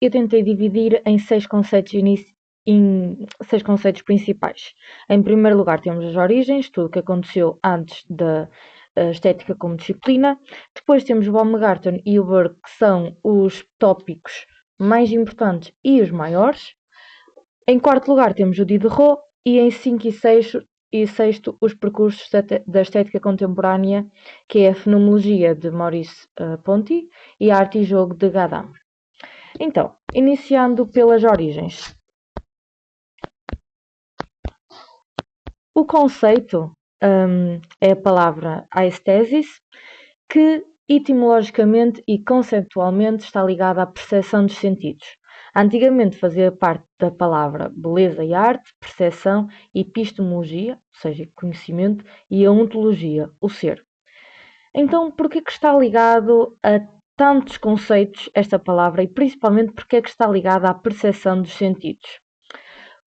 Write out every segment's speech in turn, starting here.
eu tentei dividir em seis conceitos principais. Em primeiro lugar, temos as origens, tudo o que aconteceu antes da estética como disciplina. Depois temos o Baumgarten e o Burke, que são os tópicos mais importantes e os maiores. Em quarto lugar, temos o Diderot e em 5 e sexto os percursos da estética contemporânea, que é a fenomenologia de Maurice Ponty e a arte e jogo de Gadam. Então, iniciando pelas origens. O conceito é a palavra aesthesis, que etimologicamente e conceptualmente está ligada à percepção dos sentidos. Antigamente fazia parte da palavra beleza e arte, percepção, epistemologia, ou seja, conhecimento, e a ontologia, o ser. Então, por que está ligado a tantos conceitos esta palavra e principalmente porque é que está ligada à percepção dos sentidos?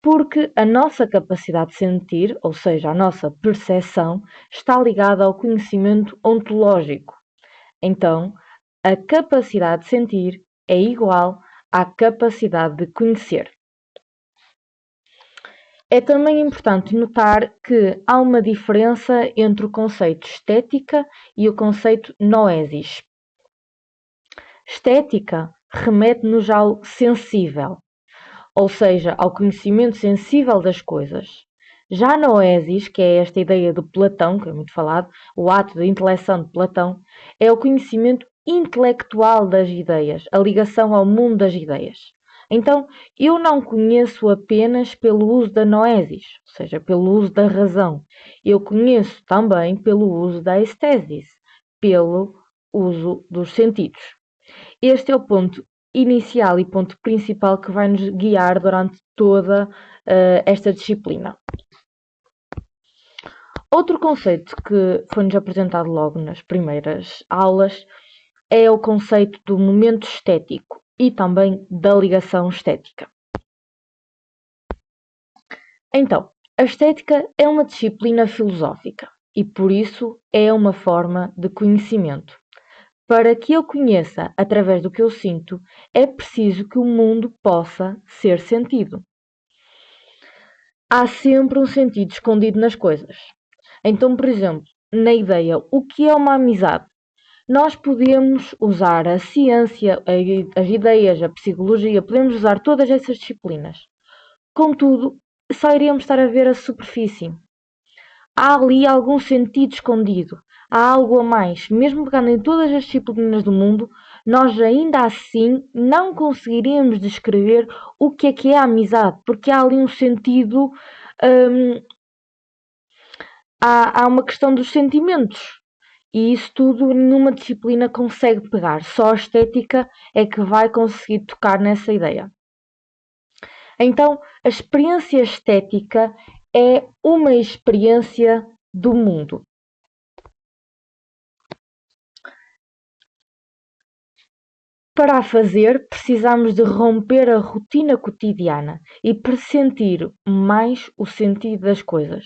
Porque a nossa capacidade de sentir, ou seja, a nossa percepção, está ligada ao conhecimento ontológico. Então, a capacidade de sentir é igual à capacidade de conhecer. É também importante notar que há uma diferença entre o conceito estética e o conceito noesis. Estética remete-nos ao sensível, ou seja, ao conhecimento sensível das coisas. Já a noesis, que é esta ideia do Platão, que é muito falado, o ato de intelecção de Platão, é o conhecimento intelectual das ideias, a ligação ao mundo das ideias. Então, eu não conheço apenas pelo uso da noesis, ou seja, pelo uso da razão. Eu conheço também pelo uso da estesis, pelo uso dos sentidos. Este é o ponto inicial e ponto principal que vai nos guiar durante toda esta disciplina. Outro conceito que foi-nos apresentado logo nas primeiras aulas é o conceito do momento estético e também da ligação estética. Então, a estética é uma disciplina filosófica e, por isso, é uma forma de conhecimento. Para que eu conheça através do que eu sinto, é preciso que o mundo possa ser sentido. Há sempre um sentido escondido nas coisas. Então, por exemplo, na ideia, o que é uma amizade? Nós podemos usar a ciência, as ideias, a psicologia, podemos usar todas essas disciplinas. Contudo, só iremos estar a ver a superfície. Há ali algum sentido escondido, há algo a mais. Mesmo pegando em todas as disciplinas do mundo, nós ainda assim não conseguiríamos descrever o que é a amizade, porque há ali um sentido, há uma questão dos sentimentos. E isso tudo nenhuma disciplina consegue pegar, só a estética é que vai conseguir tocar nessa ideia. Então, a experiência estética é uma experiência do mundo. Para a fazer, precisamos de romper a rotina cotidiana e pressentir mais o sentido das coisas.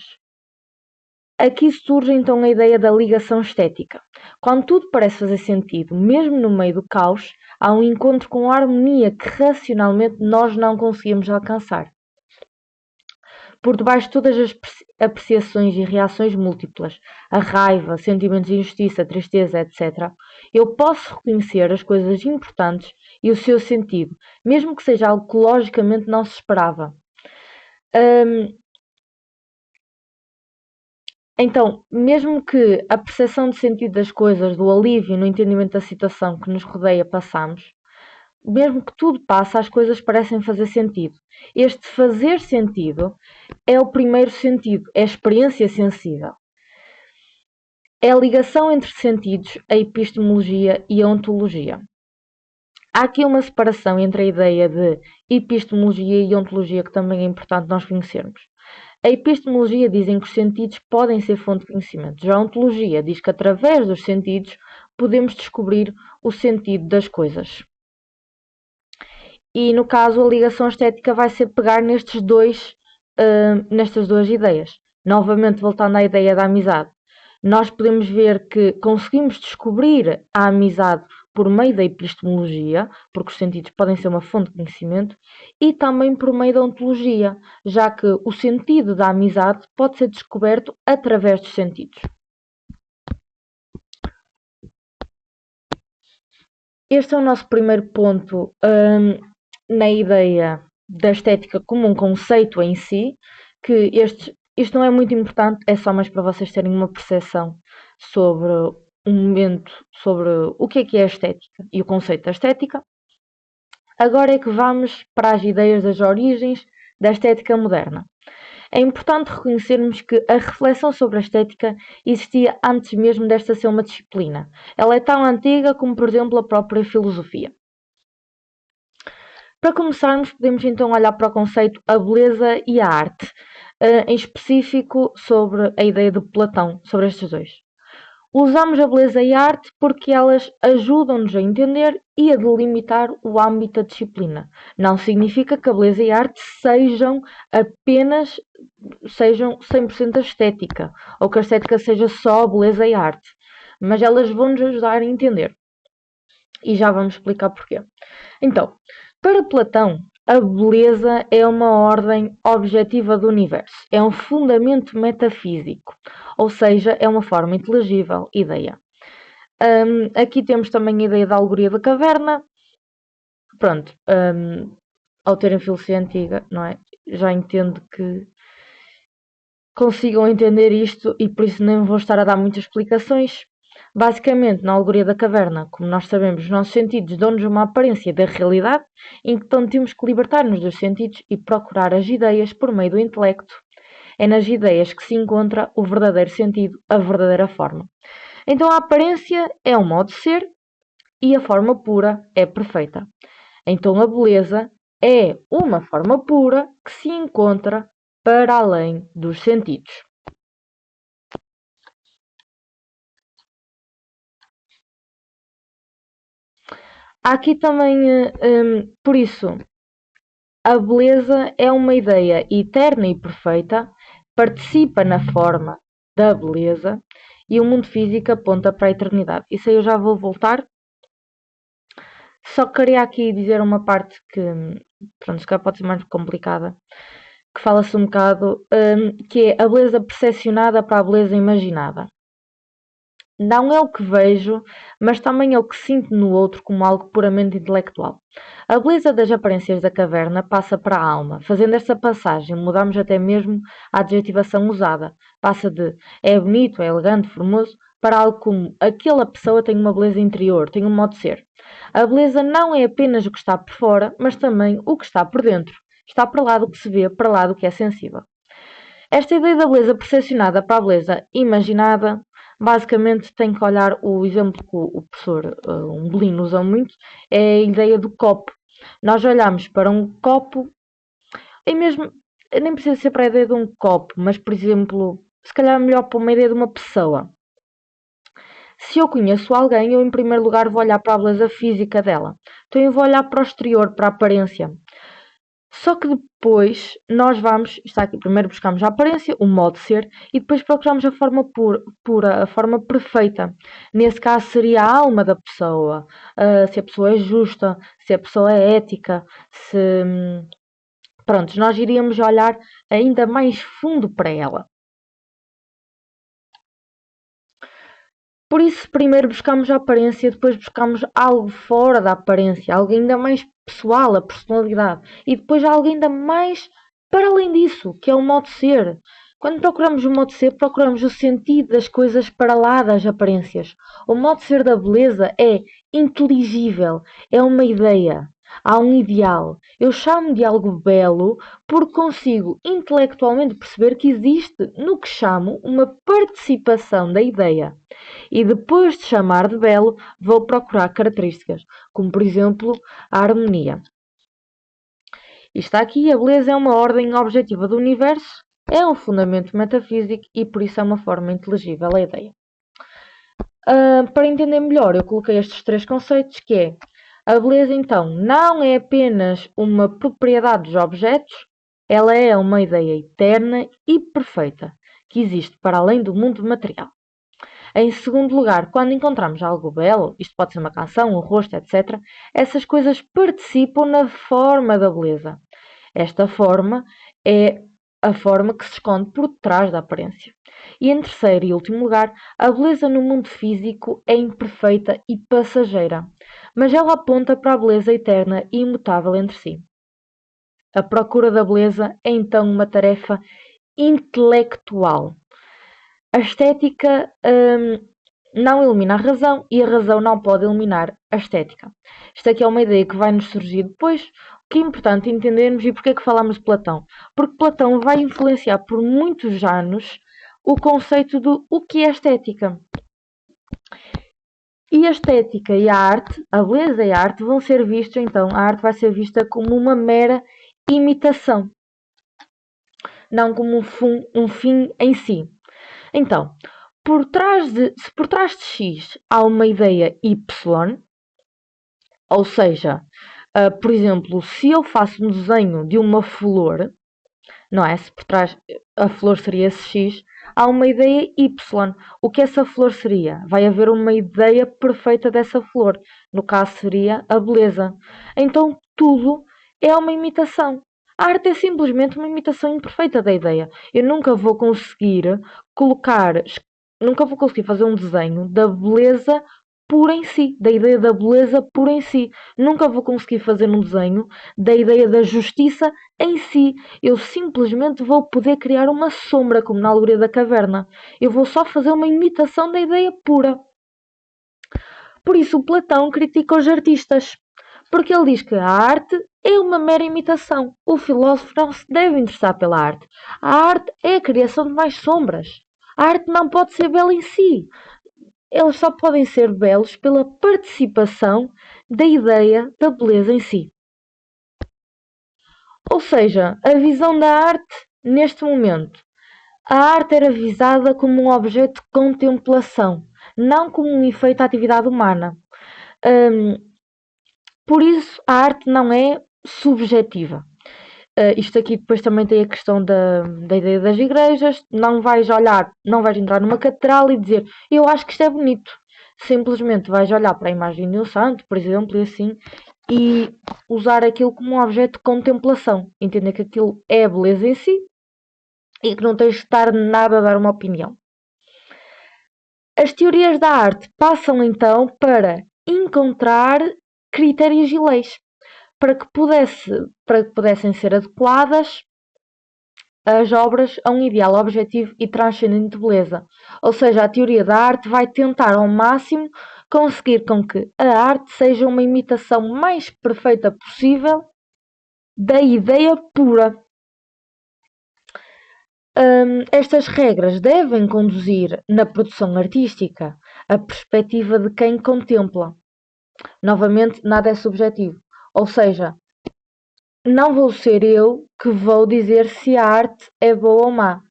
Aqui surge então a ideia da ligação estética. Quando tudo parece fazer sentido, mesmo no meio do caos, há um encontro com a harmonia que racionalmente nós não conseguimos alcançar. Por debaixo de todas as apreciações e reações múltiplas, a raiva, sentimentos de injustiça, tristeza, etc., eu posso reconhecer as coisas importantes e o seu sentido, mesmo que seja algo que logicamente não se esperava. Então, mesmo que a percepção de sentido das coisas, do alívio no entendimento da situação que nos rodeia passamos, mesmo que tudo passe, as coisas parecem fazer sentido. Este fazer sentido é o primeiro sentido, é a experiência sensível. É a ligação entre sentidos, a epistemologia e a ontologia. Há aqui uma separação entre a ideia de epistemologia e ontologia que também é importante nós conhecermos. A epistemologia dizem que os sentidos podem ser fonte de conhecimento. Já a ontologia diz que através dos sentidos podemos descobrir o sentido das coisas. E no caso a ligação estética vai ser pegar nestas duas ideias. Novamente voltando à ideia da amizade. Nós podemos ver que conseguimos descobrir a amizade por meio da epistemologia, porque os sentidos podem ser uma fonte de conhecimento, e também por meio da ontologia, já que o sentido da amizade pode ser descoberto através dos sentidos. Este é o nosso primeiro ponto na ideia da estética como um conceito em si, que isto não é muito importante, é só mais para vocês terem uma percepção sobre um momento, sobre o que é a estética e o conceito da estética. Agora é que vamos para as ideias das origens da estética moderna. É importante reconhecermos que a reflexão sobre a estética existia antes mesmo desta ser uma disciplina. Ela é tão antiga como, por exemplo, a própria filosofia. Para começarmos, podemos então olhar para o conceito a beleza e a arte, em específico sobre a ideia de Platão, sobre estes dois. Usamos a beleza e a arte porque elas ajudam-nos a entender e a delimitar o âmbito da disciplina. Não significa que a beleza e a arte sejam 100% estética, ou que a estética seja só a beleza e a arte, mas elas vão-nos ajudar a entender. E já vamos explicar porquê. Então, para Platão, a beleza é uma ordem objetiva do universo, é um fundamento metafísico, ou seja, é uma forma inteligível, ideia. Aqui temos também a ideia da alegoria da caverna. Pronto, ao terem filosofia antiga, não é? Já entendo que consigam entender isto e por isso nem vou estar a dar muitas explicações. Basicamente, na alegoria da caverna, como nós sabemos, os nossos sentidos dão-nos uma aparência da realidade, então temos que libertar-nos dos sentidos e procurar as ideias por meio do intelecto. É nas ideias que se encontra o verdadeiro sentido, a verdadeira forma. Então a aparência é um modo de ser e a forma pura é perfeita. Então a beleza é uma forma pura que se encontra para além dos sentidos. Há aqui também, por isso, a beleza é uma ideia eterna e perfeita, participa na forma da beleza e o mundo físico aponta para a eternidade. Isso aí eu já vou voltar. Só queria aqui dizer uma parte que, pronto, se calhar pode ser mais complicada, que fala-se um bocado, que é a beleza percepcionada para a beleza imaginada. Não é o que vejo, mas também é o que sinto no outro como algo puramente intelectual. A beleza das aparências da caverna passa para a alma. Fazendo esta passagem, mudamos até mesmo a adjetivação usada. Passa de é bonito, é elegante, formoso, para algo como aquela pessoa tem uma beleza interior, tem um modo de ser. A beleza não é apenas o que está por fora, mas também o que está por dentro. Está para lá do que se vê, para lá do que é sensível. Esta ideia da beleza percepcionada para a beleza imaginada, basicamente tem que olhar o exemplo que o professor Umbolino usa muito, é a ideia do copo. Nós olhamos para um copo, e mesmo, nem precisa ser para a ideia de um copo, mas por exemplo, se calhar é melhor para uma ideia de uma pessoa. Se eu conheço alguém, eu em primeiro lugar vou olhar para a beleza física dela. Então eu vou olhar para o exterior, para a aparência. Só que depois nós vamos, está aqui, primeiro buscamos a aparência, o modo de ser, e depois procuramos a forma pura, a forma perfeita. Nesse caso seria a alma da pessoa, se a pessoa é justa, se a pessoa é ética, se... Pronto, nós iríamos olhar ainda mais fundo para ela. Por isso, primeiro buscamos a aparência, depois buscamos algo fora da aparência, algo ainda mais pessoal, a personalidade, e depois algo ainda mais para além disso, que é o modo de ser. Quando procuramos o modo de ser, procuramos o sentido das coisas para lá das aparências. O modo de ser da beleza é inteligível, é uma ideia. Há um ideal. Eu chamo de algo belo porque consigo intelectualmente perceber que existe no que chamo uma participação da ideia. E depois de chamar de belo, vou procurar características, como por exemplo a harmonia. E está aqui, a beleza é uma ordem objetiva do universo, é um fundamento metafísico e por isso é uma forma inteligível a ideia. Para entender melhor, eu coloquei estes três conceitos, que é a beleza então não é apenas uma propriedade dos objetos, ela é uma ideia eterna e perfeita, que existe para além do mundo material. Em segundo lugar, quando encontramos algo belo, isto pode ser uma canção, um rosto, etc., essas coisas participam na forma da beleza. Esta forma é a forma que se esconde por trás da aparência. E em terceiro e último lugar, a beleza no mundo físico é imperfeita e passageira, mas ela aponta para a beleza eterna e imutável entre si. A procura da beleza é então uma tarefa intelectual. A estética não elimina a razão e a razão não pode eliminar a estética. Isto aqui é uma ideia que vai nos surgir depois. O que é importante entendermos e porque é que falamos de Platão? Porque Platão vai influenciar por muitos anos o conceito do o que é estética. E a estética e a arte, a beleza e a arte vão ser vistos, então, a arte vai ser vista como uma mera imitação, não como um fim em si. Então, se por trás de X há uma ideia Y, ou seja, por exemplo, se eu faço um desenho de uma flor, não é? Se por trás a flor seria esse X, há uma ideia Y. O que essa flor seria? Vai haver uma ideia perfeita dessa flor. No caso, seria a beleza. Então, tudo é uma imitação. A arte é simplesmente uma imitação imperfeita da ideia. Eu nunca vou conseguir colocar, nunca vou conseguir fazer um desenho da beleza pura em si, da ideia da beleza pura em si. Nunca vou conseguir fazer um desenho da ideia da justiça em si. Eu simplesmente vou poder criar uma sombra, como na alegoria da caverna. Eu vou só fazer uma imitação da ideia pura. Por isso, o Platão critica os artistas, porque ele diz que a arte é uma mera imitação. O filósofo não se deve interessar pela arte. A arte é a criação de mais sombras. A arte não pode ser bela em si. Eles só podem ser belos pela participação da ideia da beleza em si. Ou seja, a visão da arte neste momento. A arte era visada como um objeto de contemplação, não como um efeito da atividade humana. Hum, por isso, a arte não é subjetiva. Isto aqui depois também tem a questão da ideia das igrejas. Não vais olhar, não vais entrar numa catedral e dizer eu acho que isto é bonito. Simplesmente vais olhar para a imagem de um santo, por exemplo, e assim, e usar aquilo como um objeto de contemplação. Entender que aquilo é a beleza em si e que não tens de estar nada a dar uma opinião. As teorias da arte passam então para encontrar critérios e leis para que pudessem ser adequadas as obras a um ideal objetivo e transcendente de beleza. Ou seja, a teoria da arte vai tentar ao máximo conseguir com que a arte seja uma imitação mais perfeita possível da ideia pura. Estas regras devem conduzir na produção artística a perspectiva de quem contempla. Novamente, nada é subjetivo. Ou seja, não vou ser eu que vou dizer se a arte é boa ou má.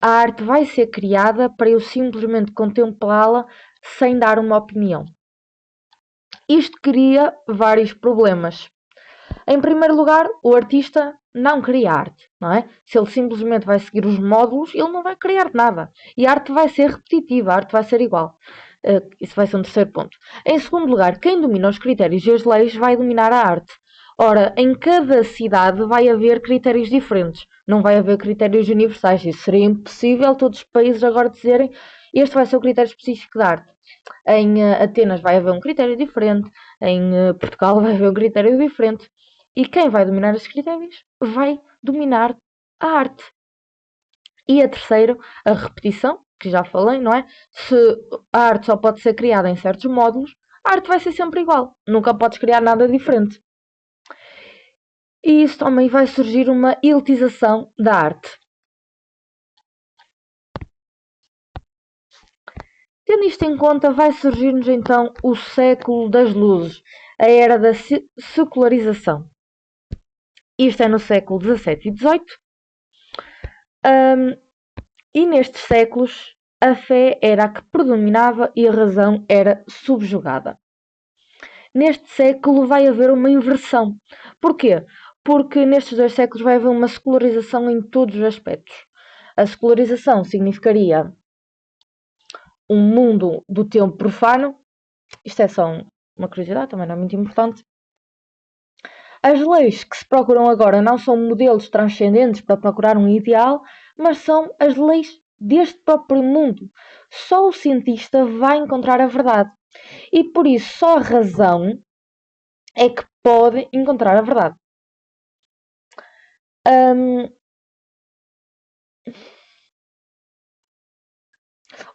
A arte vai ser criada para eu simplesmente contemplá-la sem dar uma opinião. Isto cria vários problemas. Em primeiro lugar, o artista não cria arte, não é? Se ele simplesmente vai seguir os módulos, ele não vai criar nada. E a arte vai ser repetitiva, a arte vai ser igual. Isso vai ser um terceiro ponto. Em segundo lugar, quem domina os critérios e as leis vai dominar a arte. Ora, em cada cidade vai haver critérios diferentes. Não vai haver critérios universais. Isso seria impossível todos os países agora dizerem este vai ser o critério específico da arte. Em Atenas vai haver um critério diferente. Em Portugal vai haver um critério diferente. E quem vai dominar esses critérios vai dominar a arte. E a terceiro, a repetição, que já falei, não é? Se a arte só pode ser criada em certos módulos, a arte vai ser sempre igual. Nunca podes criar nada diferente. E isso também vai surgir uma elitização da arte. Tendo isto em conta, vai surgir-nos então o século das luzes, a era da secularização. Isto é no século XVII e XVIII. E nestes séculos, a fé era a que predominava e a razão era subjugada. Neste século vai haver uma inversão. Porquê? Porque nestes dois séculos vai haver uma secularização em todos os aspectos. A secularização significaria um mundo do tempo profano. Isto é só uma curiosidade, também não é muito importante. As leis que se procuram agora não são modelos transcendentes para procurar um ideal, mas são as leis deste próprio mundo. Só o cientista vai encontrar a verdade. E por isso só a razão é que pode encontrar a verdade.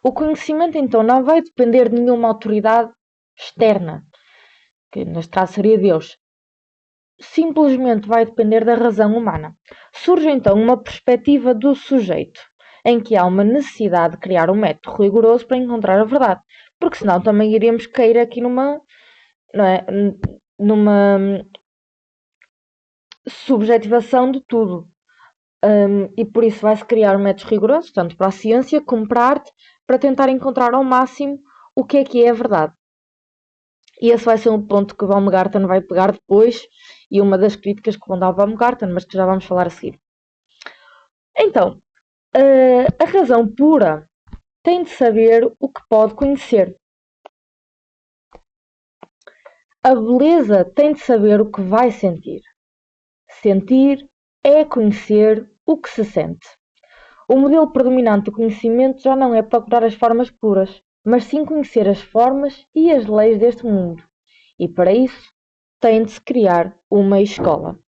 O conhecimento, então, não vai depender de nenhuma autoridade externa, que neste caso seria Deus. Simplesmente vai depender da razão humana. Surge então uma perspectiva do sujeito, em que há uma necessidade de criar um método rigoroso para encontrar a verdade, porque senão também iríamos cair aqui numa, não é, numa subjetivação de tudo. E por isso vai-se criar métodos rigorosos, tanto para a ciência como para a arte, para tentar encontrar ao máximo o que é a verdade. E esse vai ser um ponto que o Baumgarten vai pegar depois, e uma das críticas que vão dar ao Baumgarten, mas que já vamos falar a seguir. Então, a razão pura tem de saber o que pode conhecer. A beleza tem de saber o que vai sentir. Sentir é conhecer o que se sente. O modelo predominante do conhecimento já não é procurar as formas puras, mas sim conhecer as formas e as leis deste mundo. E para isso tem de se criar uma escola.